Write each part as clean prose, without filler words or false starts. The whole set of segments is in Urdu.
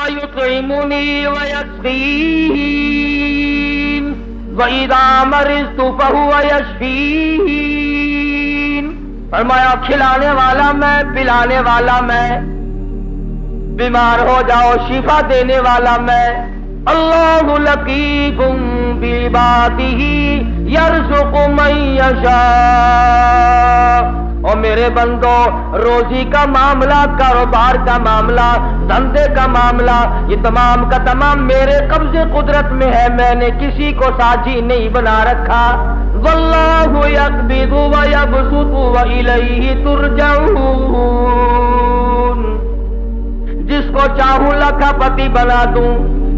يطعمني ويسقين وإذا مرضت فهو يشفين. فرمایا کھلانے والا میں، پلانے والا میں، بیمار ہو جاؤ شفا دینے والا میں. اللہ لطیف بعباده یرزق من یشاء. اور میرے بندو، روزی کا معاملہ، کاروبار کا معاملہ، دھندے کا معاملہ، یہ تمام کا تمام میرے قبضے قدرت میں ہے. میں نے کسی کو ساجی نہیں بنا رکھا. واللہ یقبض ویبسط والیہ ترجعون. جس کو چاہوں لاکھا پتی بنا دوں،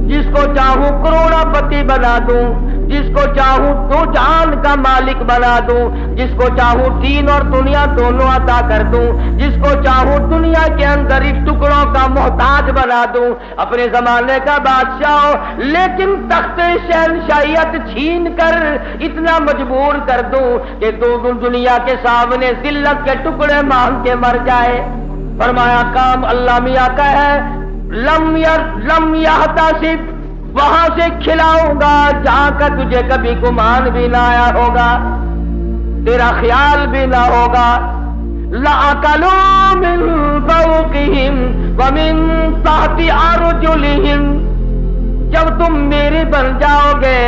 جس کو چاہوں کروڑا پتی بنا دوں، جس کو چاہوں تو جان کا مالک بنا دوں، جس کو چاہوں دین اور دنیا دونوں عطا کر دوں، جس کو چاہوں دنیا کے اندر اس ٹکڑوں کا محتاج بنا دوں، اپنے زمانے کا بادشاہ ہو، لیکن تخت شہنشاہیت چھین کر اتنا مجبور کر دوں کہ دنیا کے سامنے ذلت کے ٹکڑے مانگ کے مر جائے. فرمایا کام اللہ میاں کا ہے. لم یحتسب، وہاں سے کھلاؤں گا جہاں کا تجھے کبھی گمان بھی نہ آیا ہوگا، تیرا خیال بھی نہ ہوگا. لَأَكَلُوا مِن فَوْقِهِمْ وَمِن تَحْتِ أَرْجُلِهِمْ. جب تم میرے بن جاؤ گے،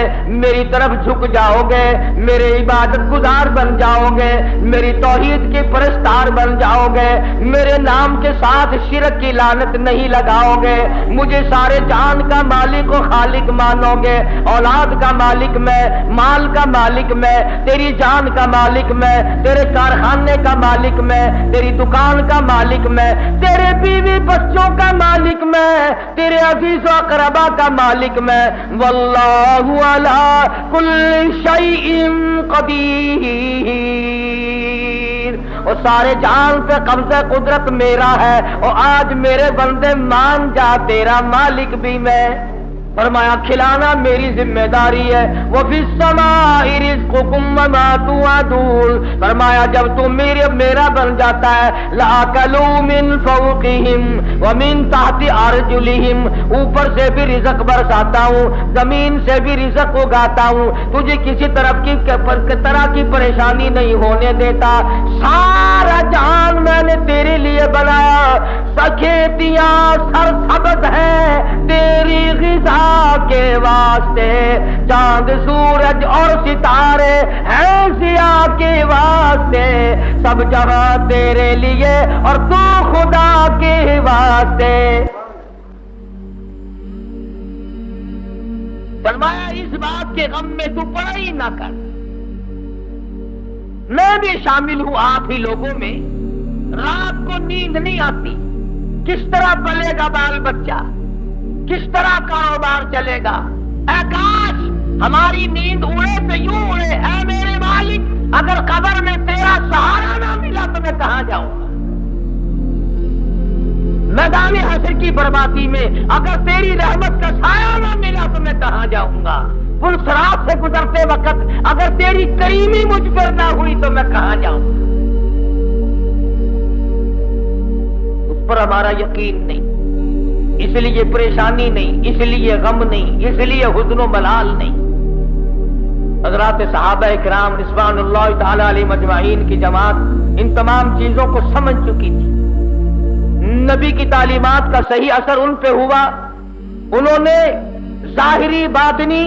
میری طرف جھک جاؤ گے، میرے عبادت گزار بن جاؤ گے، میری توحید کے پرستار بن جاؤ گے، میرے نام کے ساتھ شرک کی لعنت نہیں لگاؤ گے، مجھے سارے جان کا مالک و خالق مانو گے، اولاد کا مالک میں، مال کا مالک میں، تیری جان کا مالک میں، تیرے کارخانے کا مالک میں، تیری دکان کا مالک میں، تیرے بیوی بچوں کا مالک میں، تیرے عزیز و اقربا کا مالک میں. واللہ علی کل شیء قدیر. اور سارے جان پہ قبضہ قدرت میرا ہے. اور آج میرے بندے مان جا، تیرا مالک بھی میں. فرمایا کھلانا میری ذمہ داری ہے. وَفِي السَّمَاءِ رِزْقُكُمْ وَمَا تُوعَدُونَ. فرمایا جب تم میرا بن جاتا ہے، لَأَكَلُوا مِن فَوْقِهِمْ وَمِن تَحْتِ أَرْجُلِهِمْ. اوپر سے بھی رزق برساتا ہوں، زمین سے بھی رزق اگاتا ہوں، تجھے کسی طرح کی پریشانی نہیں ہونے دیتا. سارا جہان میں نے تیرے لیے بنایا. کھیتیاں سرسبز ہیں تیری غذا کے واسطے، چاند سورج اور ستارے ہیں ضیاء کے واسطے، سب جہاں تیرے لیے اور تو خدا کے واسطے. فرمایا اس بات کے غم میں تو پڑا ہی نہ کر، میں بھی شامل ہوں آپ ہی لوگوں میں. رات کو نیند نہیں آتی، کس طرح پلے گا بال بچہ، کس طرح کاروبار چلے گا. اے کاش ہماری نیند اڑے تو یوں اڑے، اے میرے مالک اگر قبر میں تیرا سہارا نہ ملا تو میں کہاں جاؤں گا. میدان حشر کی بربادی میں اگر تیری رحمت کا سایہ نہ ملا تو میں کہاں جاؤں گا. پل صراط سے گزرتے وقت اگر تیری کریمی مجھ پر نہ ہوئی تو میں کہاں جاؤں گا. اس پر ہمارا یقین نہیں، اس لیے پریشانی نہیں، اس لیے غم نہیں، اس لیے حزن و ملال نہیں. حضرات صحابہ کرام رضوان اللہ تعالی علیہ مجمعین کی جماعت ان تمام چیزوں کو سمجھ چکی تھی. نبی کی تعلیمات کا صحیح اثر ان پہ ہوا. انہوں نے ظاہری باطنی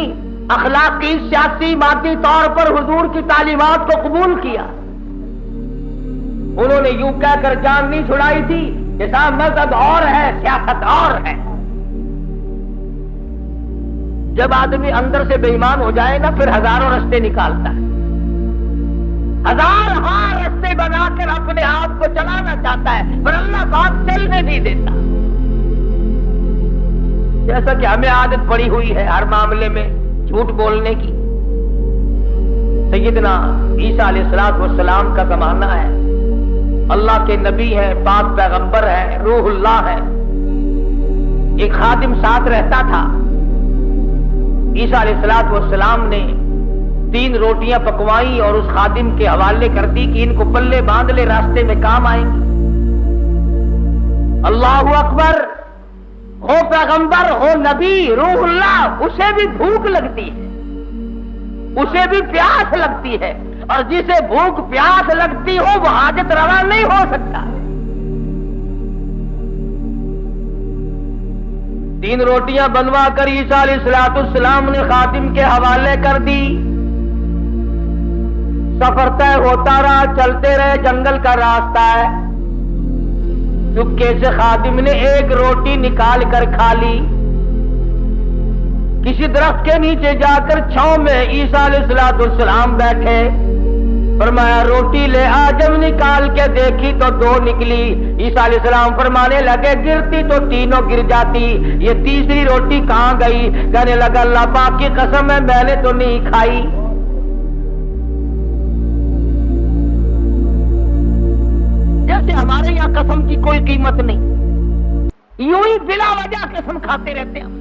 اخلاقی سیاسی مادی طور پر حضور کی تعلیمات کو قبول کیا. انہوں نے یوں کہہ کر جان نہیں چھڑائی تھی کہ صاحب مذہب اور ہے، سیاست اور ہے. جب آدمی اندر سے بے ایمان ہو جائے نا پھر ہزاروں رستے نکالتا ہے، ہزار رستے بنا کر اپنے آپ کو چلانا چاہتا ہے، پر اللہ بات چلنے نہیں دیتا. جیسا کہ ہمیں عادت پڑی ہوئی ہے ہر معاملے میں جھوٹ بولنے کی. سیدنا عیسیٰ علیہ السلام کا زمانہ ہے، اللہ کے نبی ہیں، پاک پیغمبر ہیں، روح اللہ ہے. ایک خادم ساتھ رہتا تھا. عیسیٰ علیہ السلام نے 3 روٹیاں پکوائی اور اس خادم کے حوالے کر دی کہ ان کو پلے باندھ لے، راستے میں کام آئیں گی. اللہ اکبر. ہو پیغمبر ہو نبی روح اللہ، اسے بھی بھوک لگتی ہے، اسے بھی پیاس لگتی ہے، اور جسے بھوک پیاس لگتی ہو وہ حاجت روا نہیں ہو سکتا۔ 3 روٹیاں بنوا کر عیسیٰ علیہ السلام نے خادم کے حوالے کر دی۔ سفر طے ہوتا رہا، چلتے رہے، جنگل کا راستہ ہے۔ چپکے سے خادم نے 1 روٹی نکال کر کھا لی۔ کسی درخت کے نیچے جا کر چھاؤں میں عیسیٰ علیہ السلام بیٹھے، فرمایا روٹی لے آ۔ جب نکال کے دیکھی تو 2 نکلی۔ عیسیٰ علیہ السلام فرمانے لگے گرتی تو تینوں گر جاتی، یہ تیسری روٹی کہاں گئی؟ کہنے لگا اللہ پاک کی قسم ہے میں نے تو نہیں کھائی۔ جیسے ہمارے یہاں قسم کی کوئی قیمت نہیں، یوں ہی بلا وجہ قسم کھاتے رہتے ہیں،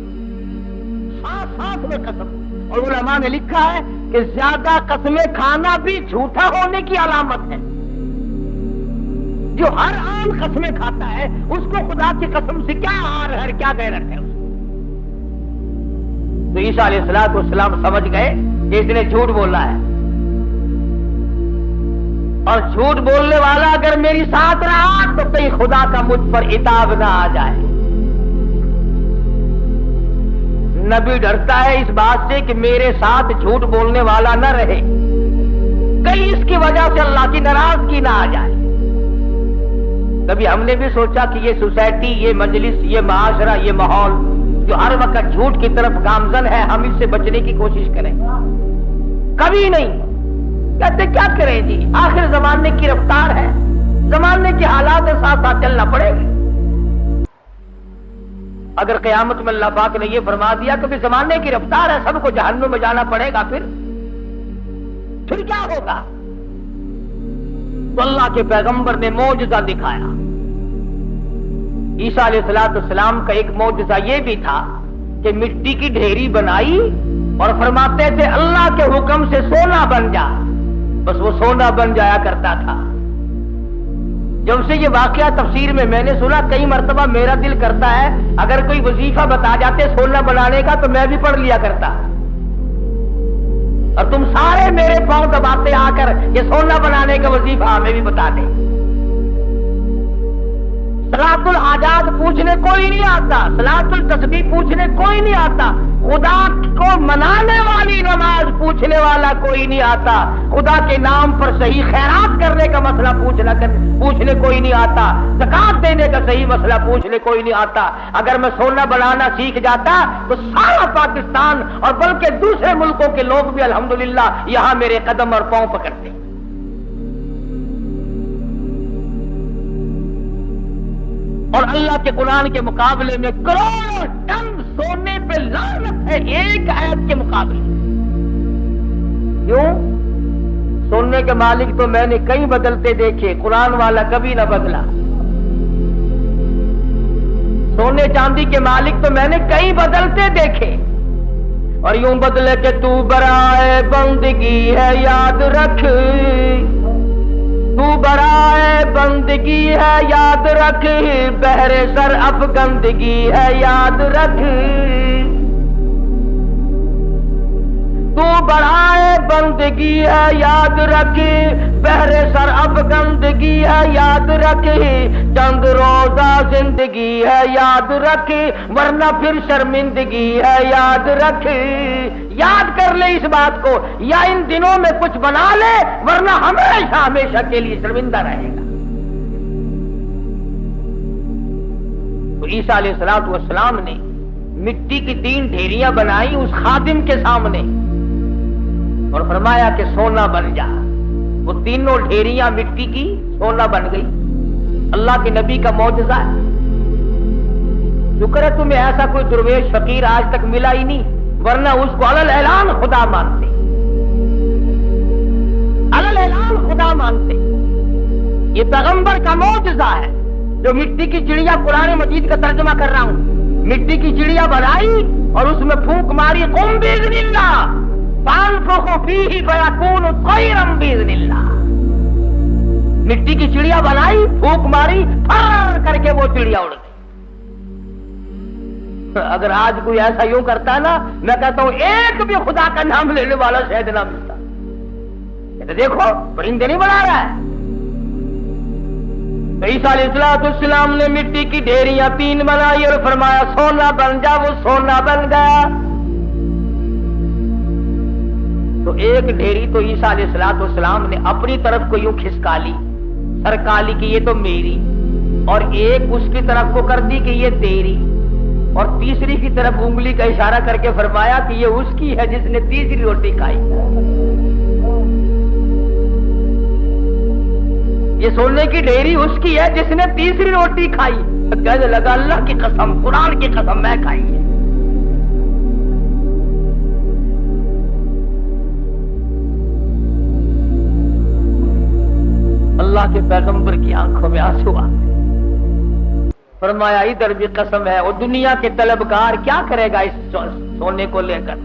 ساتھ میں قسم۔ اور علماء نے لکھا ہے کہ زیادہ قسمیں کھانا بھی جھوٹا ہونے کی علامت ہے۔ جو ہر عام قسمیں کھاتا ہے اس کو خدا کی قسم سے کیا آر ہے، کیا غیرت ہے اس کو۔ تو عیسیٰ علیہ السلام سمجھ گئے کہ اس نے جھوٹ بولا ہے، اور جھوٹ بولنے والا اگر میری ساتھ رہا تو کہیں خدا کا مجھ پر عتاب نہ آ جائے۔ نبی ڈرتا ہے اس بات سے کہ میرے ساتھ جھوٹ بولنے والا نہ رہے، کہیں اس کی وجہ سے اللہ کی ناراضگی نہ آ جائے۔ کبھی ہم نے بھی سوچا کہ یہ سوسائٹی، یہ مجلس، یہ معاشرہ، یہ ماحول جو ہر وقت جھوٹ کی طرف گامزن ہے، ہم اس سے بچنے کی کوشش کریں؟ کبھی نہیں۔ کہتے کیا کریں جی، آخر زمانے کی رفتار ہے، زمانے کے حالات کے ساتھ ساتھ چلنا پڑے گا۔ اگر قیامت میں اللہ پاک نے یہ فرما دیا کہ زمانے کی رفتار ہے، سب کو جہنم میں جانا پڑے گا، پھر کیا ہوگا؟ تو اللہ کے پیغمبر نے معجزہ دکھایا۔ عیسیٰ علیہ السلام کا ایک معجزہ یہ بھی تھا کہ مٹی کی ڈھیری بنائی اور فرماتے تھے اللہ کے حکم سے سونا بن جا، بس وہ سونا بن جایا کرتا تھا۔ جب سے یہ واقعہ تفسیر میں نے سنا، کئی مرتبہ میرا دل کرتا ہے اگر کوئی وظیفہ بتا جاتے سونا بنانے کا تو میں بھی پڑھ لیا کرتا، اور تم سارے میرے پاؤں دباتے آ کر یہ سونا بنانے کا وظیفہ ہمیں بھی بتا دیں۔ صلاۃ الحاجات پوچھنے کوئی نہیں آتا، صلاۃ التسبیح پوچھنے کوئی نہیں آتا، خدا کو منانے والی نماز پوچھنے والا کوئی نہیں آتا، خدا کے نام پر صحیح خیرات کرنے کا مسئلہ پوچھنے کوئی نہیں آتا، زکات دینے کا صحیح مسئلہ پوچھنے کوئی نہیں آتا۔ اگر میں سونا بنانا سیکھ جاتا تو سارا پاکستان اور بلکہ دوسرے ملکوں کے لوگ بھی الحمدللہ یہاں میرے قدم اور پاؤں پکڑتے۔ اور اللہ کے قرآن کے مقابلے میں کروڑوں ٹن سونے پہ لعنت ہے ایک آیت کے مقابلے۔ کیوں؟ سونے کے مالک تو میں نے کئی بدلتے دیکھے، قرآن والا کبھی نہ بدلا۔ سونے چاندی کے مالک تو میں نے کئی بدلتے دیکھے، اور یوں بدلے کہ تو برائے بندگی ہے یاد رکھ، تو برائے بندگی ہے یاد رکھ، بہر سر افگندگی ہے یاد رکھ، تو برائے بندگی ہے یاد رکھ، بہر سر افگندگی ہے یاد رکھ، چند روزہ زندگی ہے یاد رکھ، ورنہ پھر شرمندگی ہے یاد رکھ۔ یاد کر لے اس بات کو، یا ان دنوں میں کچھ بنا لے ورنہ ہمیشہ ہمیشہ کے لیے شرمندہ رہے گا۔ تو عیسیٰ علیہ السلام نے مٹی کی 3 ڈھیریاں بنائی اس خادم کے سامنے اور فرمایا کہ سونا بن جا۔ وہ تینوں ڈھیریاں مٹی کی سونا بن گئی۔ اللہ کے نبی کا معجزہ ہے۔ شکر ہے تمہیں ایسا کوئی درویش فقیر آج تک ملا ہی نہیں، ورنہ اس کو علل اعلان خدا مانتے، علل اعلان خدا مانتے۔ یہ پیغمبر کا معجزہ ہے جو مٹی کی چڑیا، قرآن مجید کا ترجمہ کر رہا ہوں، مٹی کی چڑیا بنائی اور اس میں پھونک ماری، قم باذن اللہ فانفخ فیہ فیکون طیرا باذن اللہ۔ مٹی کی چڑیا بنائی، پھونک ماری، پھر کر کے وہ چڑیا اڑ گئی۔ اگر آج کوئی ایسا یوں کرتا نا، میں کہتا ہوں ایک بھی خدا کا نام لینے والا شاید نہ ملتا. دیکھو پرندے نہیں بنا رہا ہے. عیسیٰ علیہ السلام نے مٹی کی ڈھیریاں 3 بنائی اور فرمایا سونا بن جا، وہ سونا بن گیا. تو ایک ڈھیری تو عیسیٰ علیہ السلام نے اپنی طرف کو یوں کھسکا لی، سرکا لی کہ یہ تو میری، اور ایک اس کی طرف کو کر دی کہ یہ تیری، اور تیسری کی طرف انگلی کا اشارہ کر کے فرمایا کہ یہ اس کی ہے جس نے تیسری روٹی کھائی. یہ سونے کی ڈھیری اس کی ہے جس نے تیسری روٹی کھائی. کہنے لگا اللہ کی قسم، قرآن کی قسم، میں کھائی ہے. اللہ کے پیغمبر کی آنکھوں میں آنسو آ گئے. فرمایا ادھر بھی قسم ہے. اور دنیا کے طلبگار کیا کرے گا اس سونے کو لے کر؟